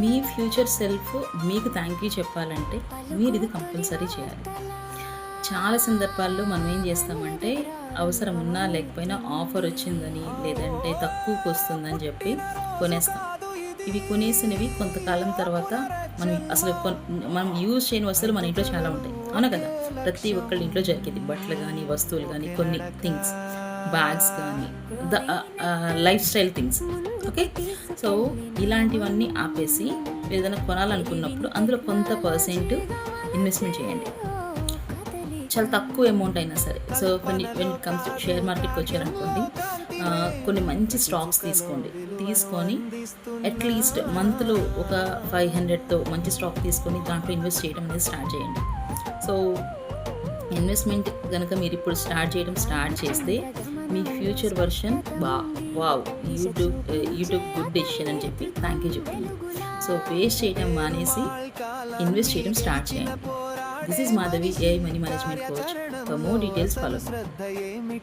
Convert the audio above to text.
మీ future self మీకు thank you చెప్పాలంటే మీరు ఇది కంపల్సరీ చేయాలి. చాలా సందర్భాల్లో మనం ఏం చేస్తామంటే అవసరం ఉన్నా లేకపోయినా ఆఫర్ వచ్చిందని లేదంటే తక్కువకి వస్తుందని చెప్పి కొనేస్తాం. ఇవి కొనేసినవి కొంతకాలం తర్వాత మనం యూజ్ చేయని వస్తువులు మన ఇంట్లో చాలా ఉంటాయి, అవునా కదా? ప్రతి ఒక్కళ్ళ ఇంట్లో జరిగేది బట్టలు కానీ వస్తువులు కానీ కొన్ని థింగ్స్, బ్యాగ్స్ కానీ, the life style things. Okay, so ఇలాంటివన్నీ ఆపేసి ఏదైనా కొనాలనుకున్నప్పుడు అందులో కొంత పర్సెంట్ ఇన్వెస్ట్మెంట్ చేయండి, చాలా తక్కువ అమౌంట్ అయినా సరే. So when it comes to share మార్కెట్కి వచ్చారనుకోండి, కొన్ని మంచి స్టాక్స్ తీసుకొని అట్లీస్ట్ మంత్లో ఒక 500తో మంచి స్టాక్ తీసుకొని దాంట్లో ఇన్వెస్ట్ చేయడం అనేది స్టార్ట్ చేయండి. సో ఇన్వెస్ట్మెంట్ కనుక మీరు ఇప్పుడు స్టార్ట్ చేస్తే మీ future version wow YouTube good decision అని చెప్పి థ్యాంక్ యూ చెప్పింది. సో వేస్ట్ చేయడం మానేసి ఇన్వెస్ట్ చేయడం స్టార్ట్ చేయండి. This is Madhavi, AI Money Management Coach. For more details, follow me.